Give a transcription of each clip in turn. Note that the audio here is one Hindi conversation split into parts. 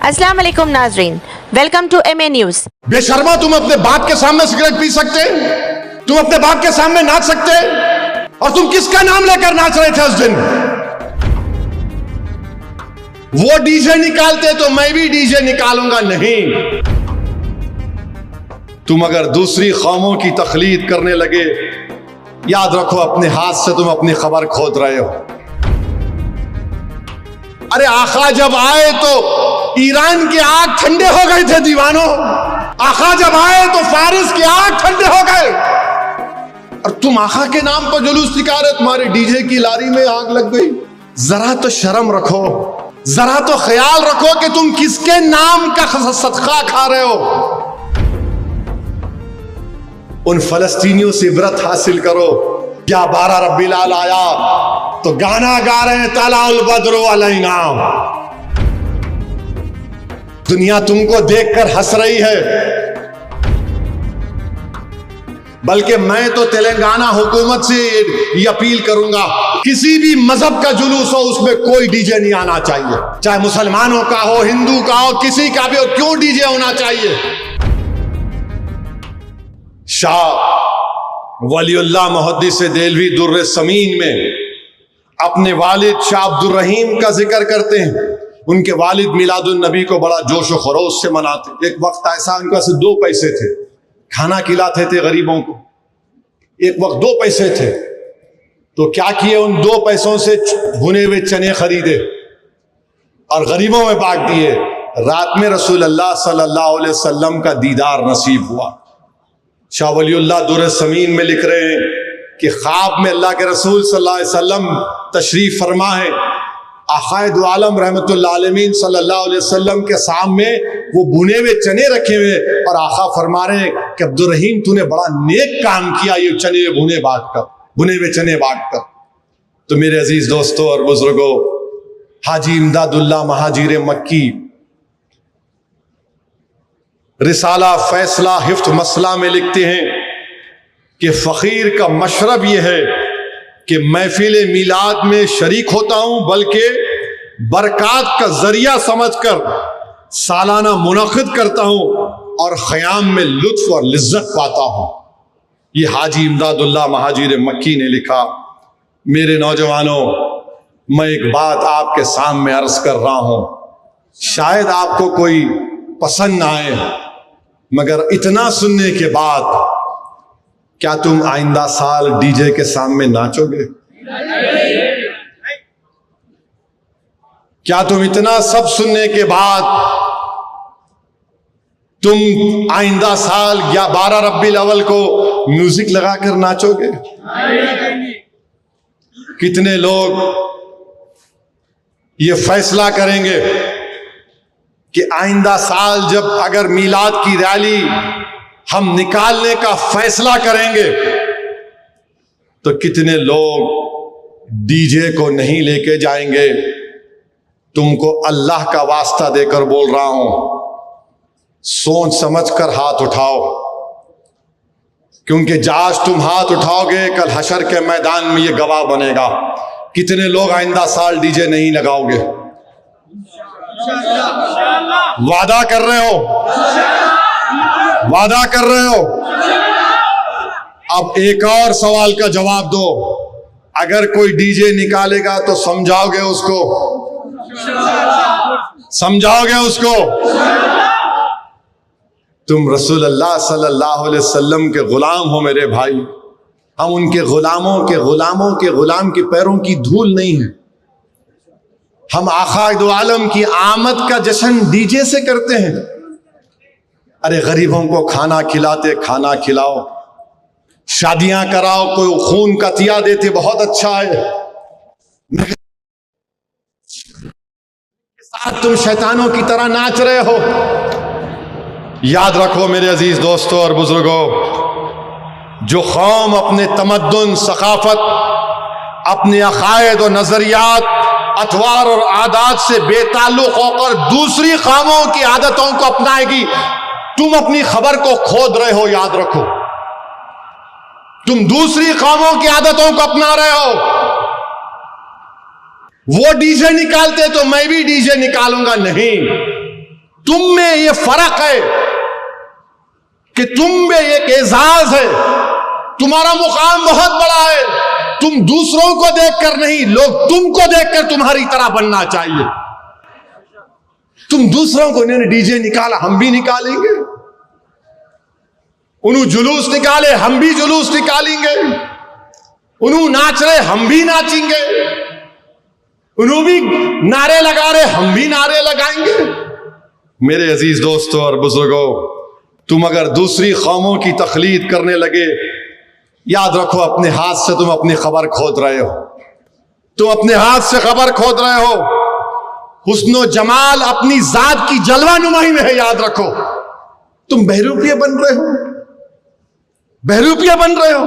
अस्सलाम वालेकुम नाजरीन, वेलकम टू MA न्यूज। बेशर्मा, तुम अपने बाप के सामने सिगरेट पी सकते? तुम अपने बाप के सामने नाच सकते? और तुम किसका नाम लेकर नाच रहे थे उस दिन? वो डीजे निकालते तो मैं भी डीजे निकालूंगा नहीं। तुम अगर दूसरी कौमों की तकलीद करने लगे, याद रखो अपने हाथ से तुम अपनी खबर खोद रहे हो। अरे आका जब आए तो ईरान के आग ठंडे हो गए थे दीवानों। आका जब आए तो फारिस के आग ठंडे हो गए। और तुम आका के नाम पर जुलूस निकाल रहे, तुम्हारे डीजे की लारी में आग लग गई। जरा तो शर्म रखो, जरा तो ख्याल रखो कि तुम किसके नाम का सदका खा रहे हो। उन फलस्तीनियों से इबरत हासिल करो। क्या 12 रब्बील आल आया तो गाना गा रहे हैं तलाउल बद्रु अलैना। दुनिया तुमको देखकर हंस रही है, बल्कि मैं तो तेलंगाना हुकूमत से ये अपील करूंगा, किसी भी मजहब का जुलूस हो उसमें कोई डीजे नहीं आना चाहिए। चाहे मुसलमानों का हो, हिंदू का हो, किसी का भी हो, क्यों डीजे होना चाहिए? शाह वलीउल्लाह मुहद्दिस देलवी दुर्र समीन में अपने वालिद शाह अब्दुर रहीम का जिक्र करते हैं। उनके वालिद मिलादुन नबी को बड़ा जोश व खरोश से मनाते। एक वक्त ऐसा उनके पास 2 पैसे थे, खाना खिलाते थे गरीबों को। एक वक्त 2 पैसे थे तो क्या किए, उन 2 पैसों से भुने हुए चने खरीदे और गरीबों में बांट दिए। रात में रसूल अल्लाह सल्लल्लाहु अलैहि वसल्लम का दीदार नसीब हुआ। शाह वलीउल्लाह दुर्र समीन में लिख रहे हैं कि ख्वाब में अल्लाह के रसूल सल्लल्लाहु अलैहि वसल्लम तशरीफ फरमा है। आक़ाए दो आलम रहमतुल्लाह अलैहि सल्लल्लाहु अलैहि वसल्लम के सामने वो भुने हुए चने रखे हुए और आका फरमा रहे हैं कि अब्दुर रहीम तूने बड़ा नेक काम किया, ये चने भुने हुए चने बांट कर। तो मेरे अजीज दोस्तों और बुजुर्गों, हाजी इमदादुल्लाह महाजिर मक्की रिसाला फैसला हिफ्त मसला में लिखते हैं कि फ़कीर का मशरब यह है कि महफिल मिलाद में शरीक होता हूं, बल्कि बरक़ात का जरिया समझकर सालाना मुनक़िद करता हूं और ख़याम में लुत्फ़ और लिज्जत पाता हूं। ये हाजी इमदादुल्लाह महाजिर मक्की ने लिखा। मेरे नौजवानों, मैं एक बात आपके सामने अर्ज कर रहा हूं, शायद आपको कोई पसंद ना आए, मगर इतना सुनने के बाद क्या तुम आइंदा साल डीजे के सामने नाचोगे? क्या तुम इतना सब सुनने के बाद तुम आइंदा साल या 12 रब्बील अव्वल को म्यूजिक लगाकर नाचोगे? कितने लोग ये फैसला करेंगे कि आइंदा साल जब अगर मीलाद की रैली हम निकालने का फैसला करेंगे तो कितने लोग डीजे को नहीं लेके जाएंगे? तुमको अल्लाह का वास्ता देकर बोल रहा हूं, सोच समझकर हाथ उठाओ, क्योंकि आज तुम हाथ उठाओगे कल हशर के मैदान में ये गवाह बनेगा। कितने लोग आइंदा साल डीजे नहीं लगाओगे? वादा कर रहे हो? वादा कर रहे हो? अब एक और सवाल का जवाब दो। अगर कोई डीजे निकालेगा तो समझाओगे उसको? समझाओगे उसको? तुम रसूल अल्लाह सल्लल्लाहु अलैहि वसल्लम के गुलाम हो मेरे भाई। हम उनके गुलामों के गुलाम के पैरों की धूल नहीं है। हम आक़ाए दो आलम की आमद का जश्न डीजे से करते हैं। अरे गरीबों को खाना खिलाते, खाना खिलाओ, शादियां कराओ, कोई खून का तिया देते, बहुत अच्छा है। साथ तुम शैतानों की तरह नाच रहे हो। याद रखो मेरे अजीज दोस्तों और बुजुर्गों, जो कौम अपने तमद्दुन, सकाफत, अपने अकायद और नजरियात, अतवार और आदात से बेताल्लुक होकर दूसरी कौमों की आदतों को अपनाएगी, तुम अपनी खबर को खोद रहे हो। याद रखो, तुम दूसरी कौमों की आदतों को अपना रहे हो। वो डीजे निकालते तो मैं भी डीजे निकालूंगा नहीं। तुम में ये फर्क है कि तुम में एक एजाज है, तुम्हारा मुकाम बहुत बड़ा है। तुम दूसरों को देखकर नहीं, लोग तुमको देखकर तुम्हारी तरह बनना चाहिए। तुम दूसरों को, इन्होंने डीजे निकाला हम भी निकालेंगे, उन्होंने जुलूस निकाले हम भी जुलूस निकालेंगे, उन्होंने नाच रहे हम भी नाचेंगे, उन्होंने भी नारे लगा रहे हम भी नारे लगाएंगे। मेरे अजीज दोस्तों और बुजुर्गों, तुम अगर दूसरी कौमों की तकलीद करने लगे, याद रखो अपने हाथ से तुम अपनी खबर खोद रहे हो। तुम अपने हाथ से खबर खोद रहे हो। हुस्नो जमाल अपनी जात की जलवा नुमाई में है, याद रखो। तुम बहरूपिया बन रहे हो, बहरूपिया बन रहे हो।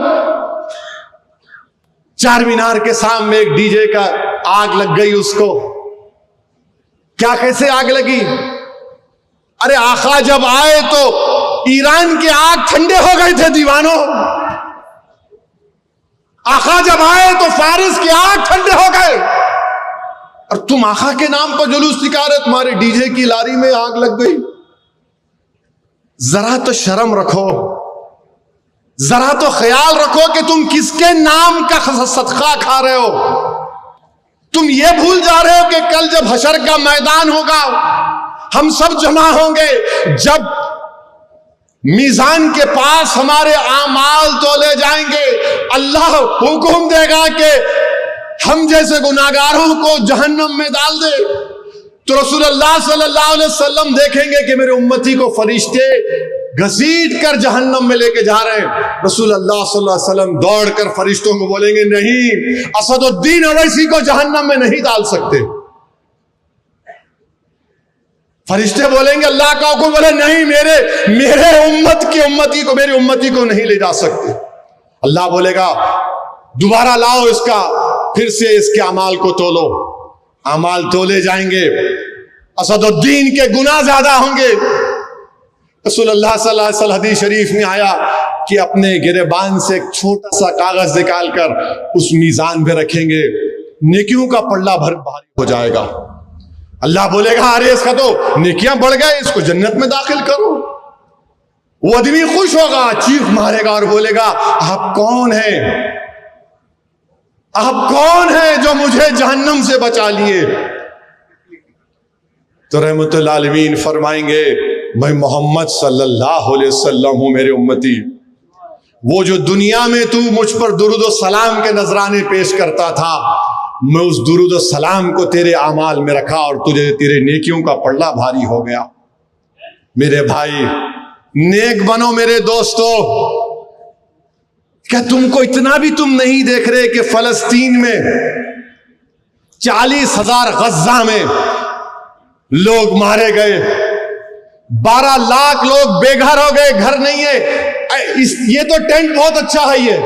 चार मीनार के सामने एक डीजे का आग लग गई, उसको क्या कैसे आग लगी? अरे आका जब आए तो ईरान के आग ठंडे हो गए थे दीवानों। आका जब आए तो फारिस के आग ठंडे हो गए, और तुम आका के नाम पर जुलूस निकाल रहे, तुम्हारे डीजे की लारी में आग लग गई। जरा तो शर्म रखो, जरा तो ख्याल रखो कि तुम किसके नाम का सदका खा रहे हो। तुम ये भूल जा रहे हो कि कल जब हशर का मैदान होगा, हम सब जमा होंगे, जब मीजान के पास हमारे आमाल तोले जाएंगे, अल्लाह हुक्म देगा कि हम जैसे गुनाहगारों को जहन्नम में डाल दे, तो रसूलुल्लाह सल्लल्लाहु अलैहि वसल्लम देखेंगे कि मेरे उम्मती को फरिश्ते घसीट कर जहन्नम में लेके जा रहे हैं। रसूलुल्लाह सल्लल्लाहु अलैहि वसल्लम दौड़ कर फरिश्तों को बोलेंगे, नहीं, असदुद्दीन अवैसी को जहन्नम में नहीं डाल सकते। फरिश्ते बोलेंगे, अल्लाह का हुक्म, बोले नहीं, मेरे उम्मती को, मेरी उम्मती को नहीं ले जा सकते। अल्लाह बोलेगा, दोबारा लाओ इसका, फिर से इसके अमाल को तोलो। अमाल तोले जाएंगे, असदुद्दीन के गुनाह ज्यादा होंगे। रसूलुल्लाह सल्लल्लाहु अलैहि वसल्लम हदीस शरीफ में आया कि अपने गिरेबान से एक छोटा सा कागज निकालकर उस मीजान पे रखेंगे, नेकियों का पल्ला भारी हो जाएगा। अल्लाह बोलेगा, अरे इसका तो नेकियां बढ़ गए, इसको जन्नत में दाखिल करो। वो आदमी खुश होगा, चीख मारेगा और बोलेगा, आप कौन हैं? आप कौन हैं जो मुझे जहन्नम से बचा लिए? तो रहमतुल आलमीन फरमाएंगे, मैं मोहम्मद सल्लल्लाहु अलैहि वसल्लम हूं, मेरे उम्मती। वो जो दुनिया में तू मुझ पर दुरूद व सलाम के नजराने पेश करता था, मैं उस दुरूद व सलाम को तेरे आमाल में रखा और तुझे तेरे नेकियों का पल्ला भारी हो गया। मेरे भाई, नेक बनो मेरे दोस्तों। क्या तुमको इतना भी तुम नहीं देख रहे कि फलस्तीन में 40,000 गज्जा में लोग मारे गए, 12 लाख लोग बेघर हो गए, घर नहीं है। ये तो टेंट बहुत अच्छा है, ये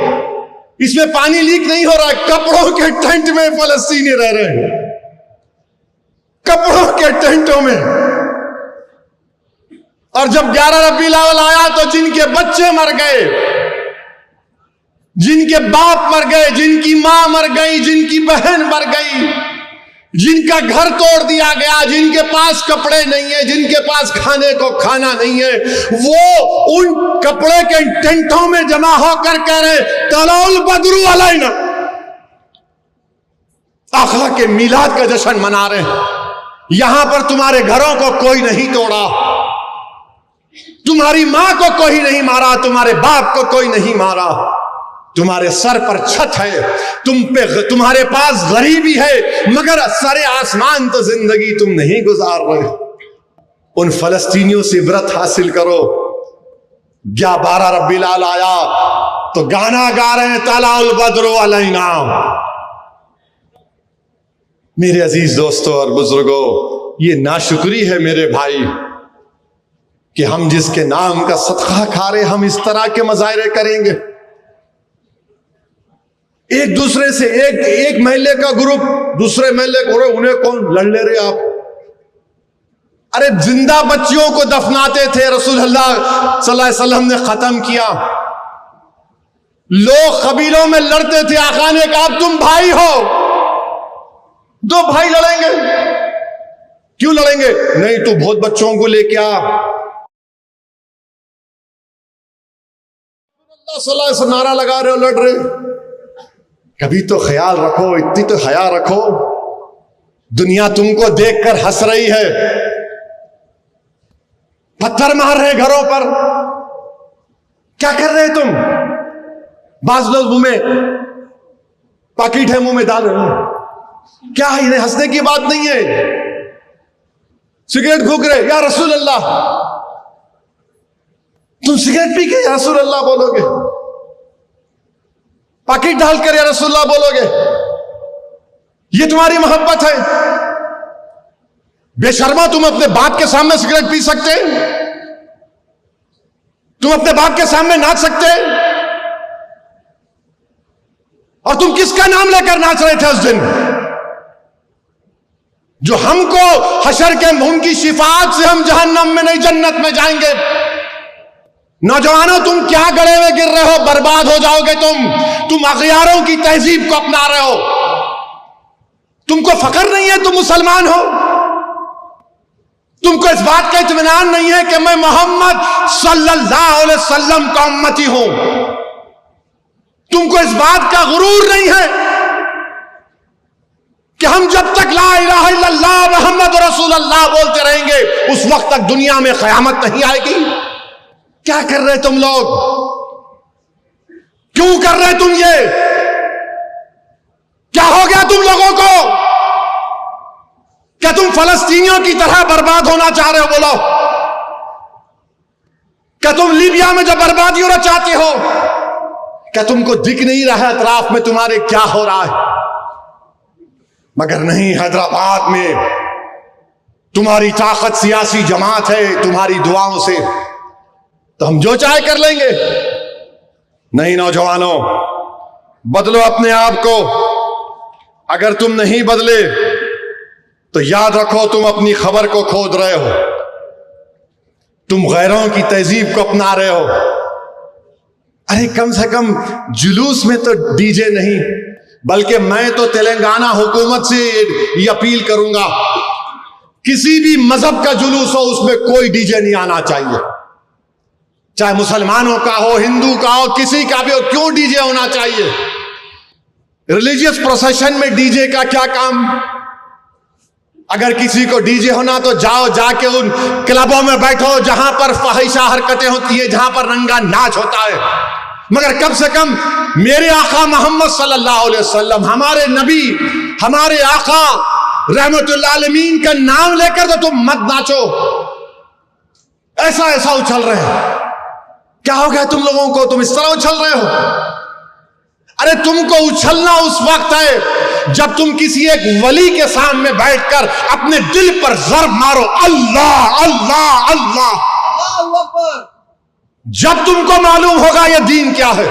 इसमें पानी लीक नहीं हो रहा है। कपड़ों के टेंट में फलस्तीनी रह रहे हैं, कपड़ों के टेंटों में। और जब 11 रबीउल अव्वल आया तो जिनके बच्चे मर गए, जिनके बाप मर गए, जिनकी मां मर गई, जिनकी बहन मर गई, जिनका घर तोड़ दिया गया, जिनके पास कपड़े नहीं है, जिनके पास खाने को खाना नहीं है, वो उन कपड़े के टेंटों में जमा होकर कह रहे, तलाउल बदरू अलैना, आका के मिलाद का जश्न मना रहे हैं। यहां पर तुम्हारे घरों को कोई नहीं तोड़ा, तुम्हारी मां को कोई नहीं मारा, तुम्हारे बाप को कोई नहीं मारा, तुम्हारे सर पर छत है, तुम्हारे पास गरीबी है, मगर सरे आसमान तो जिंदगी तुम नहीं गुजार रहे। उन फलस्तीनियों से इबरत हासिल करो। 12 रबीउल अव्वल आया तो गाना गा रहे हैं, तलाउल बद्रु अलैना। मेरे अजीज दोस्तों और बुजुर्गों, ये नाशुक्री है मेरे भाई कि हम जिसके नाम का सदका खा रहे, हम इस तरह के मजाहरे करेंगे। एक दूसरे से एक महल्ले का ग्रुप दूसरे महल्ले को, उन्हें कौन लड़ ले रहे आप? अरे जिंदा बच्चियों को दफनाते थे, रसूलुल्लाह सल्लल्लाहु अलैहि वसल्लम ने खत्म किया। लोग कबीलों में लड़ते थे, आका ने कहा तुम भाई हो, 2 भाई लड़ेंगे, क्यों क्यों लड़ेंगे? नहीं, तू बहुत बच्चों को लेके आ। सल्लल्लाहु अलैहि नारा लगा रहे हो, लड़ रहे। कभी तो ख्याल रखो, इतनी तो हया रखो। दुनिया तुमको देखकर हंस रही है, पत्थर मार रहे घरों पर। क्या कर रहे तुम? बाज लोग मुंह में पाकिट है, मुंह में डाल रहे हो। क्या है? इन्हें हंसने की बात नहीं है। सिगरेट फूक रहे, या रसूल अल्लाह। तुम सिगरेट पी के या रसूल अल्लाह बोलोगे? पाकिट डालकर या रसूल अल्लाह बोलोगे? ये तुम्हारी मोहब्बत है? बेशर्मा, तुम अपने बाप के सामने सिगरेट पी सकते? तुम अपने बाप के सामने नाच सकते? और तुम किसका नाम लेकर नाच रहे थे उस दिन, जो हमको हशर के मुंह की शिफात से हम जहन्नम में नहीं जन्नत में जाएंगे। नौजवानों, तुम क्या गड़े में गिर रहे हो? बर्बाद हो जाओगे तुम अगयारों की तहजीब को अपना रहे हो। तुमको फख्र नहीं है तुम मुसलमान हो? तुमको इस बात का इत्मीनान नहीं है कि मैं मोहम्मद सल्लल्लाहु अलैहि वसल्लम का उम्मती हूं? तुमको इस बात का गुरूर नहीं है कि हम जब तक ला इलाहा इल्लल्लाह मुहम्मद रसूलुल्लाह बोलते रहेंगे उस वक्त तक दुनिया में क़यामत नहीं आएगी? क्या कर रहे तुम लोग? क्यों कर रहे तुम ये? क्या हो गया तुम लोगों को? क्या तुम फलस्तीनियों की तरह बर्बाद होना चाह रहे हो? बोलो, क्या तुम लीबिया में जो बर्बादी होना चाहते हो? क्या तुमको दिख नहीं रहा है अतराफ में तुम्हारे क्या हो रहा है? मगर नहीं, हैदराबाद में तुम्हारी ताकत सियासी जमात है, तुम्हारी दुआओं से तो हम जो चाहे कर लेंगे। नहीं नौजवानों, बदलो अपने आप को। अगर तुम नहीं बदले तो याद रखो तुम अपनी खबर को खोद रहे हो, तुम गैरों की तहजीब को अपना रहे हो। अरे कम से कम जुलूस में तो डीजे नहीं, बल्कि मैं तो तेलंगाना हुकूमत से ये अपील करूंगा, किसी भी मजहब का जुलूस हो उसमें कोई डीजे नहीं आना चाहिए। चाहे मुसलमानों का हो, हिंदू का हो, किसी का भी हो, क्यों डीजे होना चाहिए? रिलीजियस प्रोसेशन में डीजे का क्या काम? अगर किसी को डीजे होना तो जाओ, जाके उन क्लबों में बैठो जहां पर फहिशा हरकतें होती है, जहां पर रंगा नाच होता है। मगर कम से कम मेरे आका मोहम्मद सल्लल्लाहु अलैहि वसल्लम, हमारे नबी, हमारे आका रहमतुल आलमीन का नाम लेकर तो तुम मत नाचो। ऐसा ऐसा उछल रहे हैं। क्या हो गया तुम लोगों को? तुम इस तरह उछल रहे हो। अरे तुमको उछलना उस वक्त है जब तुम किसी एक वली के सामने बैठकर अपने दिल पर ज़र्ब मारो, अल्लाह अल्लाह अल्लाह। जब तुमको मालूम होगा ये दीन क्या है,